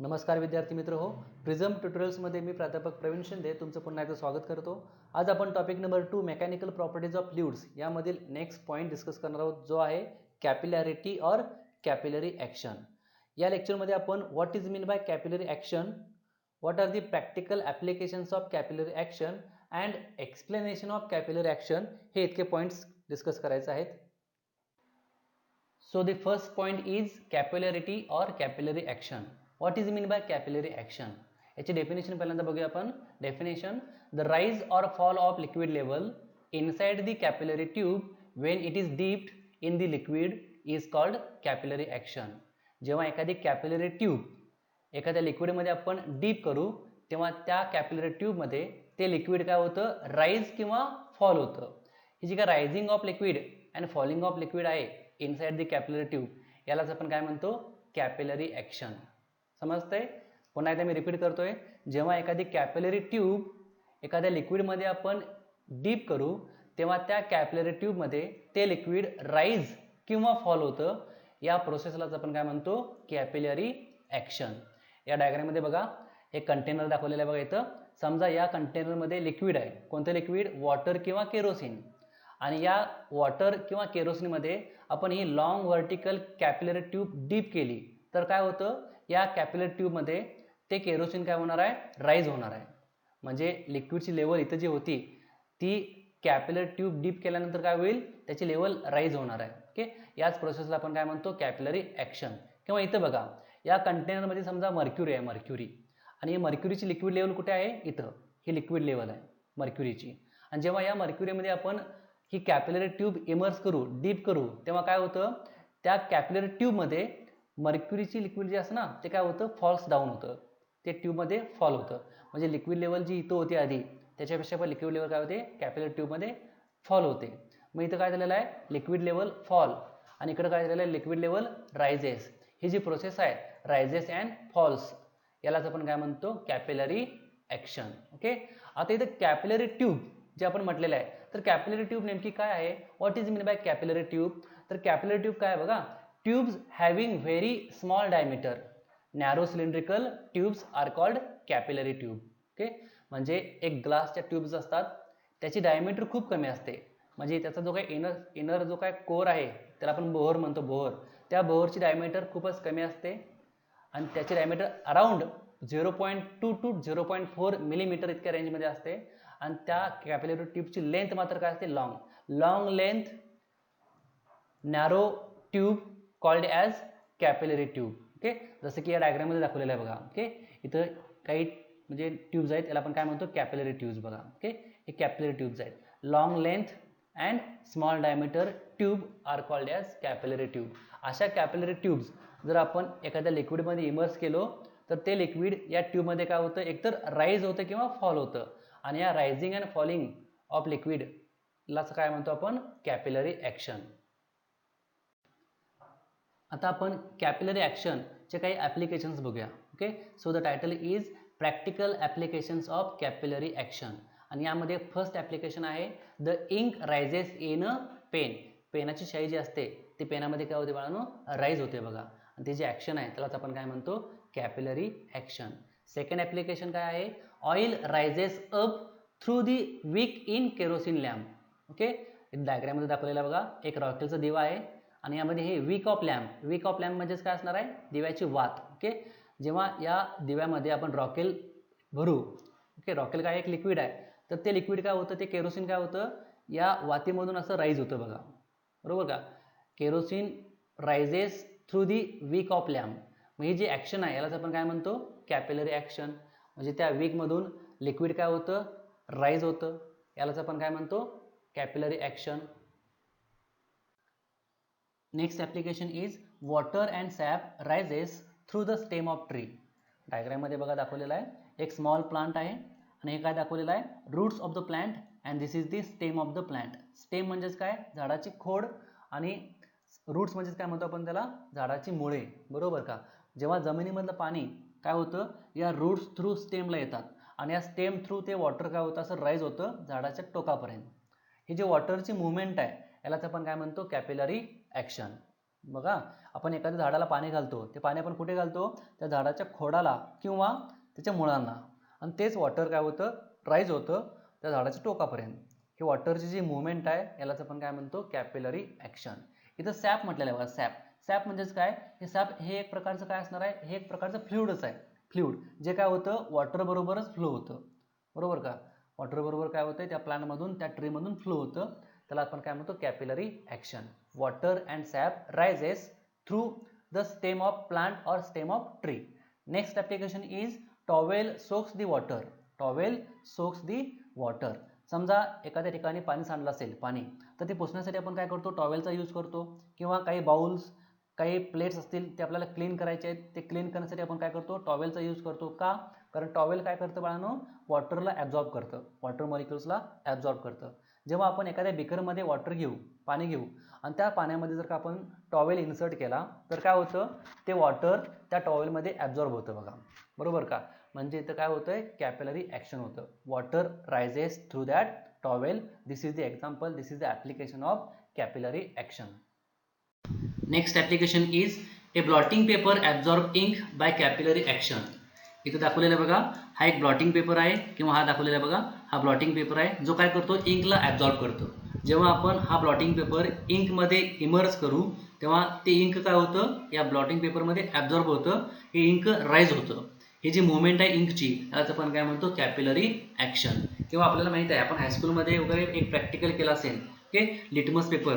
नमस्कार विद्यार्थी मित्र हो, प्रिझम ट्युटोरियल्समध्ये मी प्राध्यापक प्रवीण शिंदे तुमचं पुन्हा एकदा स्वागत करतो. आज आपण topic number 2 mechanical properties of fluids यामधील नेक्स्ट पॉईंट डिस्कस करणार आहोत, जो आहे कॅपिलॅरिटी और कॅपिलरी ॲक्शन. या लेक्चरमध्ये आपण what is mean by capillary action, what are the practical applications of capillary action and explanation of capillary action हे इतके पॉईंट्स डिस्कस करायचे आहेत. So the first point is capillarity or capillary action. What is mean by capillary action? याची definition पहिल्यांदा बघूया आपण. Definition: the rise or fall of liquid level inside the capillary tube when it is dipped in the liquid is called capillary action. जेव्हा एखादी capillary tube एखाद्या liquid मध्ये आपण deep करू तेव्हा त्या कॅपिलरी ट्यूब मध्ये ते लिक्विड काय होतं, राइज किंवा फॉल होतं. ही जी काय rising of liquid and falling of liquid आहे इनसाइड द कॅपिलरी ट्यूब, यालाच आपण काय म्हणतो, कॅपिलरी ॲक्शन. समजतंय? पुन्हा एकदा मी रिपीट करतोय. जेव्हा एखादी कॅपिलरी ट्यूब एखाद्या लिक्विडमध्ये आपण डीप करू तेव्हा त्या कॅपिलरी ट्यूबमध्ये ते लिक्विड राइज किंवा फॉल होतं. या प्रोसेसलाच आपण काय म्हणतो, कॅपिलरी ॲक्शन. या डायग्राममध्ये बघा, एक कंटेनर दाखवलेलं आहे बघा इथं. समजा या कंटेनरमध्ये लिक्विड आहे. कोणतं लिक्विड? वॉटर किंवा केरोसिन. आणि या वॉटर किंवा केरोसिनमध्ये आपण ही long vertical capillary tube dip केली तर काय होतं, या कॅपिलरी ट्यूबमध्ये ते केरोसिन काय होणार आहे, राइज होणार आहे. म्हणजे लिक्विडची लेवल इथं जी होती ती कॅपिलरी ट्यूब डीप केल्यानंतर काय होईल, त्याची लेवल राइज होणार आहे. ओके, याच प्रोसेसला आपण काय म्हणतो, कॅपिलरी ॲक्शन. किंवा इथं बघा, या कंटेनरमध्ये समजा मर्क्युरी आहे, मर्क्युरी. आणि मर्क्युरीची लिक्विड लेवल कुठे आहे, इथं. ही लिक्विड लेवल आहे मर्क्युरीची. आणि जेव्हा या मर्क्युरीमध्ये आपण ही कॅपिलरी ट्यूब इमर्स करू, डीप करू, तेव्हा काय होतं, त्या कॅपिलरी ट्यूबमध्ये मर्क्युरीची लिक्विड जे असतं ना, ते काय होतं, फॉल्स डाऊन होतं. ते ट्यूबमध्ये फॉल होतं. म्हणजे लिक्विड लेवल जी इथं होती आधी त्याच्यापेक्षा पण लिक्विड लेवल काय होते, कॅपिलरी ट्यूबमध्ये फॉल होते. मग इथं काय झालेलं आहे, लिक्विड लेवल फॉल, आणि इकडं काय झालेलं आहे, लिक्विड लेवल रायझेस. ही जी प्रोसेस आहे, रायझेस अँड फॉल्स, यालाच आपण काय म्हणतो, कॅपिलरी ॲक्शन. ओके, आता इथं कॅपिलरी ट्यूब जे आपण म्हटलेलं आहे, तर कॅपिलरी ट्यूब नेमकी काय आहे, what is mean by capillary tube. तर कॅपिलरी ट्यूब काय आहे बघा, tubes having very small diameter narrow cylindrical tubes are called capillary tube. Okay, म्हणजे एक ग्लासच्या ट्यूब्स असतात, त्याची डायमीटर खूप कमी असते. म्हणजे त्याचा जो काही इनर जो काय कोर आहे त्याला आपण बोहर म्हणतो, बोहर. त्या बोहरची डायमीटर खूपच कमी असते आणि त्याची डायमीटर अराउंड 0.2 टू 0.4 मिलीमीटर इतक्या रेंजमध्ये असते. आणि त्या कॅपिलरी ट्यूबची लेंथ मात्र काय असते, long length narrow tube called as capillary tube. Okay, जसं की या डायग्राममध्ये दाखवलेलं आहे बघा. ओके, इथं काही म्हणजे ट्यूब्स आहेत, याला आपण काय म्हणतो, कॅपिलरी ट्यूब्स बघा. ओके, हे कॅपिलरी ट्यूब्स आहेत. Long length and small diameter tube are called as capillary tube. अशा कॅपिलरी ट्यूब्स जर आपण एखाद्या लिक्विडमध्ये इमर्स केलो तर ते लिक्विड या ट्यूबमध्ये काय होतं, एकतर राइज होतं किंवा फॉल होतं. आणि या rising and falling of liquid लाच काय म्हणतो आपण, कॅपिलरी ॲक्शन. आता आपण कॅपिलरी ॲक्शनचे काही ॲप्लिकेशन्स बघूया. Okay, so the title is practical applications of capillary action. आणि यामध्ये फर्स्ट ॲप्लिकेशन आहे the ink rises in a pen. पेनाची शाई जी असते ती पेनामध्ये काय होते बाळांनो, राइज होते बघा. आणि ती जी ॲक्शन आहे त्यालाच आपण काय म्हणतो, कॅपिलरी ॲक्शन. सेकंड ॲप्लिकेशन काय आहे, oil rises up through the wick in kerosene lamp. Okay, डायग्राममध्ये दाखवलेला बघा, एक रॉकेलचा दिवा आहे आणि यामध्ये हे विक ऑफ लॅम्प म्हणजेच काय असणार आहे, दिव्याची वात. ओके, जेव्हा या दिव्यामध्ये आपण रॉकेल भरू, ओके, रॉकेल काय एक लिक्विड आहे, तर ते लिक्विड काय होतं, ते केरोसिन काय होतं, या वातीमधून असं राईज होतं बघा, बरोबर का. Kerosene rises through the wick of lamp. मग ही जी ॲक्शन आहे यालाच आपण काय म्हणतो, कॅपिलरी ॲक्शन. म्हणजे त्या विकमधून लिक्विड काय होतं, राइज होतं, यालाच आपण काय म्हणतो, capillary action. Next application is water and SAP rises through the stem of tree. डायग्राममध्ये बघा दाखवलेला आहे, एक स्मॉल प्लांट आहे आणि हे काय दाखवलेलं आहे, roots of the plant and this is the stem of the plant. Stem म्हणजेच काय, झाडाची खोड, आणि रूट्स म्हणजेच काय म्हणतो आपण त्याला, झाडाची मुळे, बरोबर का. जेव्हा जमिनीमधलं पाणी काय होतं, या रूट्स थ्रू स्टेमला येतात आणि या स्टेम थ्रू ते वॉटर काय होतं, असं राइज होतं झाडाच्या टोकापर्यंत. ही जी वॉटरची मुवमेंट आहे यालाच आपण काय म्हणतो, कॅपिलरी ॲक्शन. बघा, आपण एखाद्या झाडाला पाणी घालतो, ते पाणी आपण कुठे घालतो? त्या झाडाच्या खोडाला किंवा त्याच्या मुळांना, आणि तेच वॉटर काय होतं? राईज होतं त्या झाडाच्या टोकापर्यंत. ही वॉटरची जी मुवमेंट आहे यालाच आपण काय म्हणतो? Capillary action. इथं सॅप म्हटलेलं आहे बघा, सॅप. सॅप म्हणजेच काय? हे सॅप हे एक प्रकारचं काय असणार आहे? हे एक प्रकारचं फ्लुइडच आहे. फ्लुइड जे काय होतं? वॉटर बरोबरच फ्लो होतं, बरोबर का? वॉटर बरोबर काय होतं? त्या प्लांटमधून, त्या ट्रीमधून फ्लो होतं. त्याला आपण काय म्हणतो? Capillary action. Water and sap rises through the stem of plant or stem of tree. Next application is towel soaks the water. Towel soaks the water. समजा एखाद्या ठिकाणी पाणी सांडलं असेल, पाणी, तर ते पुसण्यासाठी आपण काय करतो? टॉवेलचा यूज करतो. किंवा काही बाउल्स, काही प्लेट्स असतील ते आपल्याला क्लीन करायचे आहेत, ते क्लीन करण्यासाठी आपण काय करतो? टॉवेलचा यूज करतो. का? कारण टॉवेल काय करतं बाळांनो? वॉटरला ॲब्झॉर्ब करतं, वॉटर मॉलिक्युल्सला ॲब्झॉर्ब करतं. जेव्हा आपण एखाद्या बिकरमध्ये वॉटर घेऊ, पाणी घेऊ, आणि त्या पाण्यामध्ये जर का आपण टॉवेल इन्सर्ट केला तर काय होतं? ते वॉटर त्या टॉवेलमध्ये ॲब्झॉर्ब होतं बघा, बरोबर का? म्हणजे इथं काय होतंय? कॅपिलरी ॲक्शन होतं. Water rises through that towel. This is the example, this is the application of capillary action. Next application is a blotting paper absorb ink by capillary action. इथं दाखवलेलं बघा, हा एक ब्लॉटिंग पेपर आहे, किंवा हा दाखवलेला बघा, हा ब्लॉटिंग पेपर आहे जो काय करतो? इंकला ॲब्झॉर्ब करतो. जेव्हा आपण हा ब्लॉटिंग पेपर इंकमध्ये इमर्स करू तेव्हा ते इंक काय होतं? या ब्लॉटिंग पेपरमध्ये ॲब्झॉर्ब होतं, हे इंक राईज होतं. ही जी मुवमेंट आहे इंकची त्यालाच आपण काय म्हणतो? Capillary action. किंवा आपल्याला माहिती आहे, आपण हायस्कूलमध्ये वगैरे एक प्रॅक्टिकल केला असेल, ओके, लिटमस पेपर.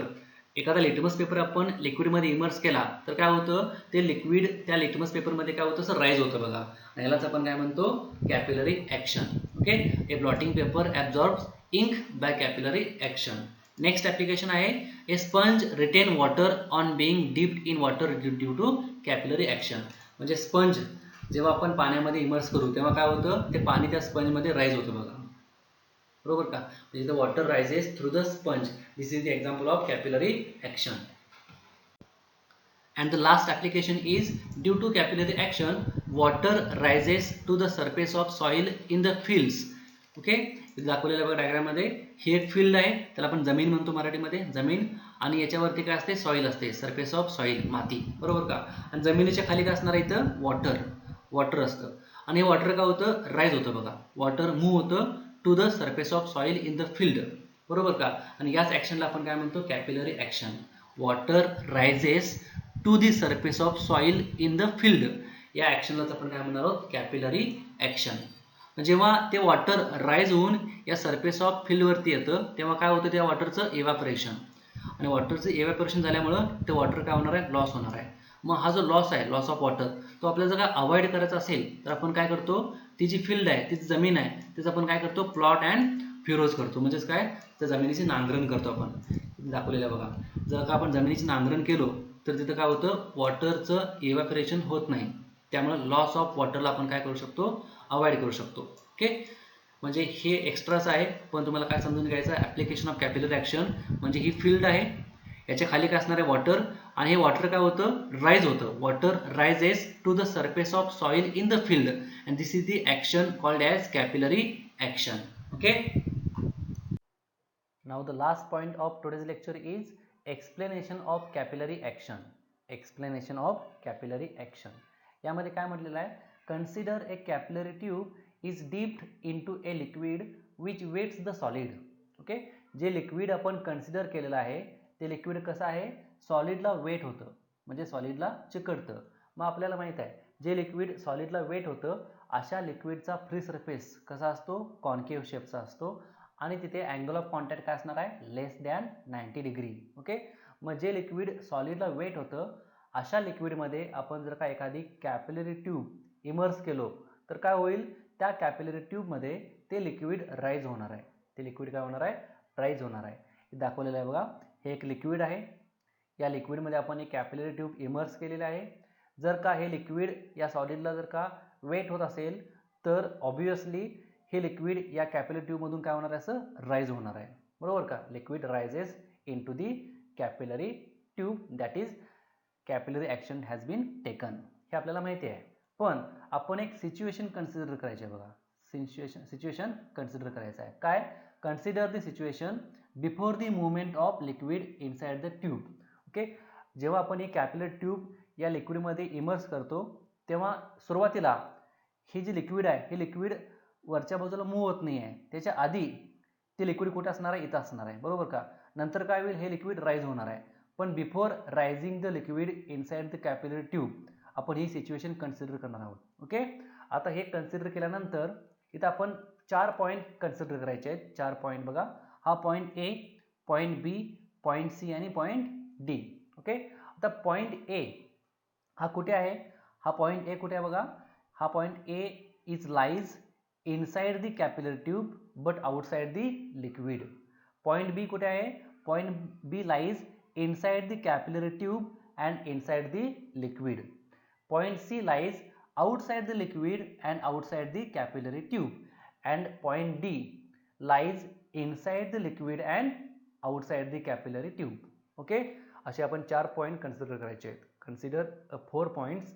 एखादा लिटमस पेपर आपण लिक्विडमध्ये इमर्स केला तर काय होतं? ते लिक्विड त्या लिटमस पेपरमध्ये काय होतं? असं राईज होतं बघा. यालाच आपण काय म्हणतो? Capillary action. Okay, a blotting paper absorbs ink by capillary action. Next application आहे a sponge retain water on being dipped in water due to capillary action. म्हणजे स्पंज जेव्हा आपण पाण्यामध्ये इमर्स करू तेव्हा काय होतं? ते पाणी त्या स्पंजमध्ये राईज होतं बघा, बरोबर का? म्हणजे the water rises through the sponge. This is the example of capillary action. And the last application is due to capillary action water rises to the surface of soil in the fields. Okay, दाखवलेल्या बघा डायग्राममध्ये ही एक field आहे, त्याला आपण जमीन म्हणतो मराठीमध्ये, जमीन. आणि याच्यावरती काय असते? सॉईल असते, सरफेस ऑफ सॉईल, माती, बरोबर का? आणि जमिनीच्या खाली काय असणार आहे? इथं वॉटर, वॉटर असतं. आणि हे वॉटर काय होतं? राईज होतं बघा. वॉटर मूव्ह होतं to the surface of soil in the field, बरोबर का? आणि याच ॲक्शनला आपण काय म्हणतो? Capillary action. Water rises to the surface of soil in the field. या ॲक्शनलाच आपण काय म्हणणार आहोत? Capillary action. जेव्हा ते वॉटर राईज होऊन या सरफेस ऑफ फील्डवरती येतं तेव्हा काय होतं? त्या वॉटरचं इव्हॅपोरेशन. आणि वॉटरचं इव्हॅपोरेशन झाल्यामुळं ते वॉटर काय होणार आहे? लॉस होणार आहे. मग हा जो लॉस आहे, लॉस ऑफ वॉटर, तो आपल्याला जर का अवॉइड करायचा असेल तर आपण काय करतो? ती जी फील्ड आहे, ती जमीन आहे, तिचं आपण काय करतो? प्लॉट अँड फ्युरोज करतो. म्हणजेच काय? त्या जमिनीची नांगरण करतो आपण. दाखवलेलं बघा, जर का आपण जमिनीची नांगरण केलो तर तिथं काय होतं? वॉटरचं इव्हॅपोरेशन होत नाही. त्यामुळे लॉस ऑफ वॉटरला आपण काय करू शकतो? अवॉइड करू शकतो. ओके, म्हणजे हे एक्स्ट्राच आहे, पण तुम्हाला काय समजून घ्यायचं आहे? ॲप्लिकेशन ऑफ कॅपिलरी ॲक्शन म्हणजे ही फील्ड आहे, याच्या खाली काय असणार आहे? वॉटर. आणि हे वॉटर काय होतं? राईज होतं. Water rises to the surface of soil in the field and this is the action called as capillary action. Okay, now the last point of today's lecture is explanation of capillary action. Explanation of capillary action. यामध्ये काय म्हटलेलं आहे? Consider a capillary tube is dipped into a liquid which wets the solid. Okay, जे liquid आपण consider केलेलं आहे ते liquid कसं आहे? सॉलिडला वेट होतं, म्हणजे सॉलिडला चिकटतं. मग आपल्याला माहित आहे जे लिक्विड सॉलिडला वेट होतं अशा लिक्विडचा फ्री सरफेस कसा असतो? कॉन्केव्ह शेपचा असतो. आणि तिथे अँगल ऑफ कॉन्टॅक्ट काय असणार आहे? लेस दॅन 90 डिग्री. ओके, मग जे लिक्विड सॉलिडला वेट होतं अशा लिक्विडमध्ये आपण जर का एखादी कॅपिलरी ट्यूब इमर्स केलो तर काय होईल? त्या कॅपिलरी ट्यूबमध्ये ते लिक्विड राईज होणार आहे. ते लिक्विड काय होणार आहे? राईज होणार आहे. हे दाखवलेलं आहे बघा, हे एक लिक्विड आहे. या लिक्विडमध्ये आपण एक कॅपिलरी ट्यूब इमर्स केलेली आहे. जर का हे लिक्विड या सॉलिडला जर का वेट होत असेल तर ऑब्वियसली हे लिक्विड या कॅपिलरी ट्यूबमधून काय होणार आहे? असं राईज होणार आहे, बरोबर का? Liquid rises into the capillary tube, that is capillary action has been taken. हे आपल्याला माहिती आहे. पण आपण एक सिच्युएशन कन्सिडर करायची आहे बघा. सिच्युएशन कन्सिडर करायचं आहे. काय? Consider the situation before the movement of liquid inside the tube. Okay, जेव्हा आपण ही कॅपिलरी ट्यूब या लिक्विडमध्ये इमर्स करतो तेव्हा सुरुवातीला हे जे लिक्विड आहे हे लिक्विड वरच्या बाजूला मूव्ह होत नाही आहे, त्याच्या आधी ते लिक्विड कुठे असणार आहे, इथं असणार आहे, बरोबर का. नंतर काय होईल, हे लिक्विड राईज होणार आहे. पण before rising the liquid inside the capillary tube आपण ही सिच्युएशन कन्सिडर करणार आहोत. ओके, आता हे कन्सिडर केल्यानंतर इथं आपण 4 पॉईंट कन्सिडर करायचे आहेत. 4 पॉईंट बघा, हा point A, point B, point C आणि पॉईंट डी. ओके, आता पॉईंट ए हा कुठे आहे, हा पॉईंट ए कुठे आहे बघा, हा point A is lies inside the capillary tube but outside the liquid. Point B कुठे आहे, point B lies inside the capillary tube and inside the liquid. Point C lies outside the liquid and outside the capillary tube, and point D lies inside the liquid and outside the capillary tube. Okay, असे आपण 4 point consider करायचे आहेत. Consider 4 points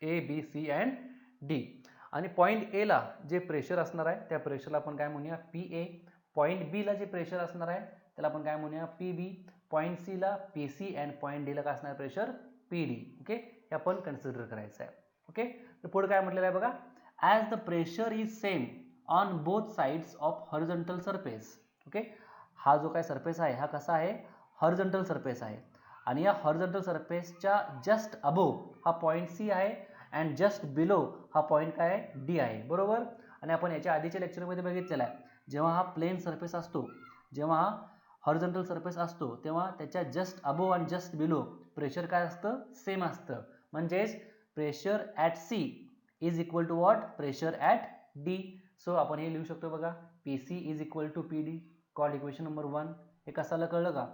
A, B, C and D. आणि point A ला जे pressure असणार आहे त्या प्रेशरला आपण काय म्हणूया, PA. पॉइंट बी ला जे प्रेशर असणार आहे त्याला आपण काय म्हणूया, PB. पॉईंट सी ला PC अँड पॉईंट डी ला काय असणार प्रेशर, PD. ओके, हे आपण कन्सिडर करायचं आहे. ओके, तर पुढे काय म्हटलेलं आहे बघा, as the pressure is same on both sides of horizontal surface. Okay, हा जो काय सरफेस आहे हा कसा आहे, हॉरिझॉन्टल सरफेस आहे. आणि या हॉरिझॉन्टल सरफेसच्या जस्ट अबोव हा पॉईंट सी आहे अँड जस्ट बिलो हा पॉईंट काय आहे, डी आहे, बरोबर. आणि आपण याच्या आधीच्या लेक्चरमध्ये बघितलेला आहे, जेव्हा हा प्लेन सरफेस असतो, जेव्हा हा हॉरिझॉन्टल सरफेस असतो तेव्हा त्याच्या जस्ट अबोव आणि जस्ट बिलो प्रेशर काय असतं, सेम असतं. म्हणजेच pressure at C is equal to what, pressure at D. So आपण हे लिहू शकतो बघा, PC is equal to PD, called equation number 1. हे कसं आलं कळलं का,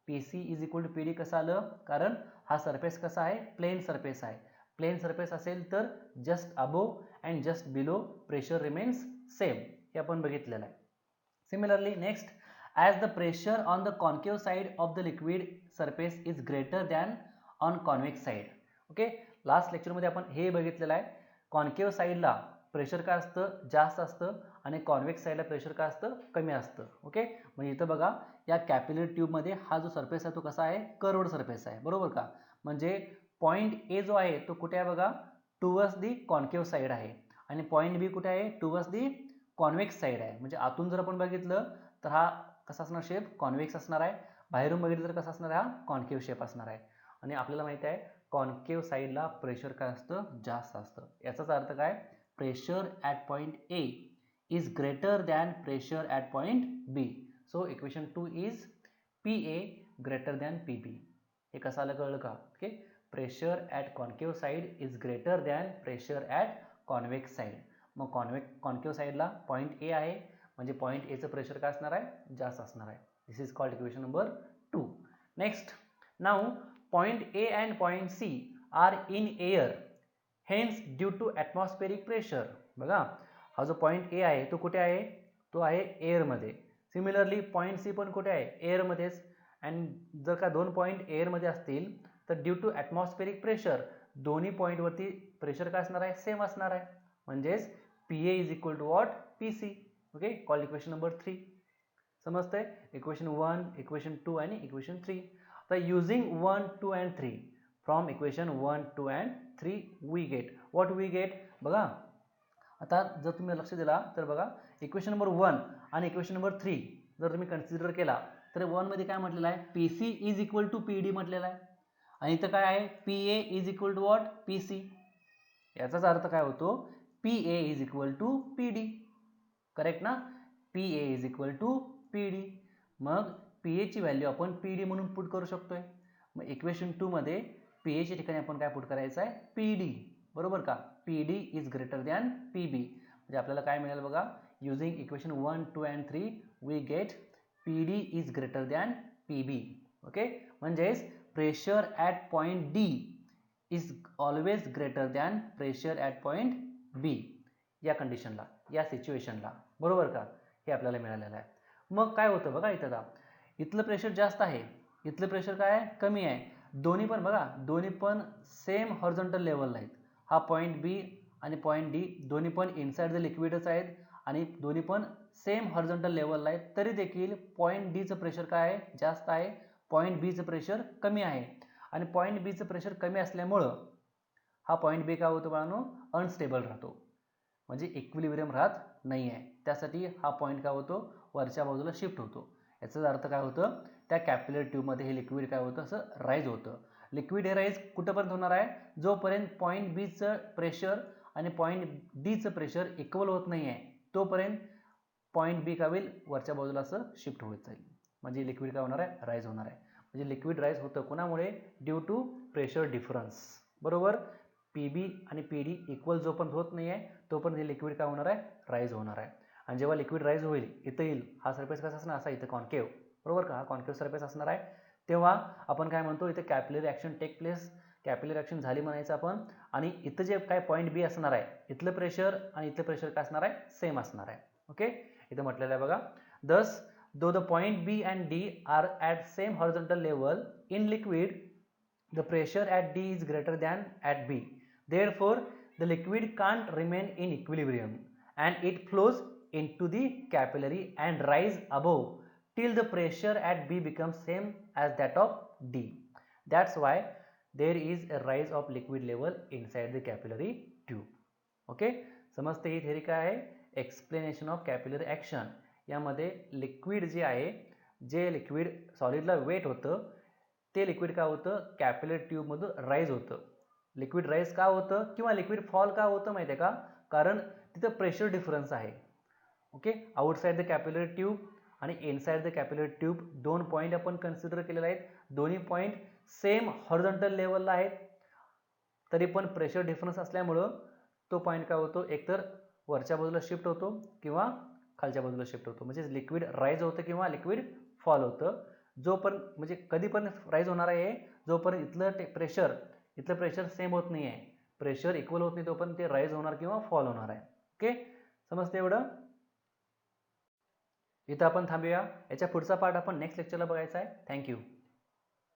PC is equal to PD कसं आलं, कारण हा सरफेस कसा आहे, प्लेन सरफेस आहे. प्लेन सरफेस असेल तर just above and just below pressure remains same, हे आपण बघितलेलं आहे. Similarly next, as the pressure on the concave side of the liquid surface is greater than on convex side. Okay, last लेक्चरमध्ये आपण हे बघितलेलं आहे, कॉन्केव्ह साईडला प्रेशर काय असतं, जास्त असतं आणि कॉन्वेक्स साईडला प्रेशर काय असतं, कमी असतं. ओके, म्हणजे इथं बघा या कॅपिलरी ट्यूबमध्ये हा जो सरफेस आहे तो कसा आहे, कर्व्ड सरफेस आहे, बरोबर का. म्हणजे पॉईंट ए जो आहे तो कुठे आहे बघा, टुवर्ड्स दी कॉन्केव्ह साईड आहे आणि पॉईंट बी कुठे आहे, टुवर्ड्स दी कॉन्वेक्स साईड आहे. म्हणजे आतून जर आपण बघितलं तर हा कसा असणार शेप, कॉन्वेक्स असणार आहे. बाहेरून बघितलं तर कसा असणार आहे, हा कॉन्केव्ह शेप असणार आहे. आणि आपल्याला माहिती आहे कॉन्केव्ह साईडला प्रेशर काय असतं, जास्त असतं. याचाच अर्थ काय, pressure at point A is greater than pressure at point B. So equation 2 is PA greater than PB. हे कसं आलं कळलं का. Okay, pressure at concave side is greater than pressure at convex side. मग कॉन्केव्ह साईडला point A आहे म्हणजे point एचं प्रेशर काय असणार आहे, जास्त असणार आहे. This is called equation number 2. Next, now point A and point C are in air, hence due to atmospheric pressure. बघा हा जो पॉईंट ए आहे तो कुठे आहे, तो आहे एअरमध्ये. सिमिलरली पॉईंट सी पण कुठे आहे, एअरमध्येच. अँड जर का 2 पॉईंट एअरमध्ये असतील तर ड्यू टू ॲटमॉस्फेरिक प्रेशर दोन्ही पॉईंटवरती प्रेशर काय असणार आहे, सेम असणार आहे. म्हणजेच PA is equal to what, PC. Okay, called equation number 3. समजतंय, इक्वेशन 1, इक्वेशन 2 आणि इक्वेशन 3. आता using 1, 2 and 3 from equation 1, 2 and 3 we get what, we get बघा. आता जर तुम्ही लक्ष दिला तर बघा इक्वेशन नंबर 1 आणि इक्वेशन नंबर 3 जर तुम्ही कन्सिडर केला तर 1 मध्ये काय म्हटलेलं आहे, PC is equal to PD म्हटलेलं आहे. आणि इथं काय आहे, PA is equal to what, PC. याचाच अर्थ काय होतो, PA is equal to PD. Correct ना, PA is equal to PD. मग PA ची व्हॅल्यू आपण PD म्हणून पुट करू शकतोय. मग इक्वेशन 2 मध्ये PA च्या ठिकाणी आपण काय पुट करायचं आहे, PD, बरोबर का. PD is greater than PB. म्हणजे आपल्याला काय मिळेल बघा, using equation 1, 2 and 3 we get PD is greater than PB. Okay, म्हणजेच pressure at point D is always greater than pressure at point B. या कंडिशनला, या सिच्युएशनला, बरोबर का, हे आपल्याला मिळालेलं आहे. मग काय होतं बघा, इथं इथलं प्रेशर जास्त आहे, इथलं प्रेशर काय आहे, कमी आहे. दोन्ही पण बघा, दोन्ही पण सेम हॉरिझॉन्टल लेवलला आहेत. हा पॉईंट B आणि पॉईंट D दोन्ही पण इनसाइड द लिक्विडच आहेत आणि दोन्ही पण सेम हॉरिझॉन्टल लेवलला आहेत. तरी देखील पॉईंट Dचं प्रेशर काय आहे, जास्त आहे. पॉईंट Bचं प्रेशर कमी आहे. आणि पॉईंट बीचं प्रेशर कमी असल्यामुळं हा पॉईंट बी काय होतो बाळांनो, अनस्टेबल राहतो, म्हणजे इक्विलिब्रियम राहत नाही आहे. त्यासाठी हा पॉईंट काय होतो, वरच्या बाजूला शिफ्ट होतो. याचाच अर्थ काय होतं, त्या कॅपिलरी ट्यूबमध्ये हे लिक्विड काय होतं, असं राईज होतं. लिक्विड हे राईज कुठंपर्यंत होणार आहे, जोपर्यंत पॉईंट बीचं प्रेशर आणि पॉईंट डीचं प्रेशर इक्वल होत नाही आहे तोपर्यंत पॉईंट बी काय होईल, वरच्या बाजूला असं शिफ्ट होत जाईल. म्हणजे लिक्विड काय होणार आहे, राईज होणार आहे. म्हणजे लिक्विड राईज होतं कोणामुळे, ड्यू टू प्रेशर डिफरन्स. बरोबर, पीबी आणि पीडी इक्वल जोपर्यंत होत नाही आहे तोपर्यंत हे लिक्विड काय होणार आहे, राईज होणार आहे. आणि जेव्हा लिक्विड राईज होईल, इथं येईल, हा सरफेस कसा असणार, असा इथं कॉन्केव, बरोबर का, हा कॉन्केव सरफेस असणार आहे. तेव्हा आपण काय म्हणतो, इथे capillary action take place, capillary action झाली म्हणायचं आपण. आणि इथं जे काय पॉईंट बी असणार आहे, इथलं प्रेशर आणि इथलं प्रेशर काय असणार आहे, सेम असणार आहे. ओके, इथं म्हटलेलं आहे बघा, दस though the point B and D are at same horizontal level in liquid, the pressure at D is greater than at B. Therefore, the liquid can't remain in equilibrium and it flows into the capillary and rise above till the pressure at B becomes same as that of D. That's why there is a rise of liquid level inside the capillary tube. Okay, समजते ही theory काय आहे, explanation of capillary action. यामध्ये liquid जे आहे, जे liquid सॉलिडला weight होतं, ते liquid काय होतं, कॅपिलरी ट्यूबमधून राईज होतं. लिक्विड राईज का होतं किंवा लिक्विड फॉल का होतं माहिती आहे का, कारण तिथं प्रेशर डिफरन्स आहे. Okay, outside the capillary tube आणि इनसाइड द कॅपिलरी ट्यूब दोन पॉईंट आपण कन्सिडर केलेले आहेत. दोन्ही पॉईंट सेम हॉरिझॉन्टल लेवलला आहेत, तरी पण प्रेशर डिफरन्स असल्यामुळं तो पॉईंट काय होतो, एकतर वरच्या बाजूला शिफ्ट होतो किंवा खालच्या बाजूला शिफ्ट होतो. म्हणजे लिक्विड राईज होतं किंवा लिक्विड फॉल होतं. जोपर्यंत म्हणजे कधी पण राईज होणार आहे, जोपर्यंत इथलं प्रेशर सेम होत नाही आहे, प्रेशर इक्वल होत नाही तोपर्यंत ते राईज होणार किंवा फॉल होणार आहे. ओके, समजते एवढं. इथं आपण थांबूया. याच्या पुढचा पार्ट आपण नेक्स्ट लेक्चरला बघायचा आहे. थँक्यू.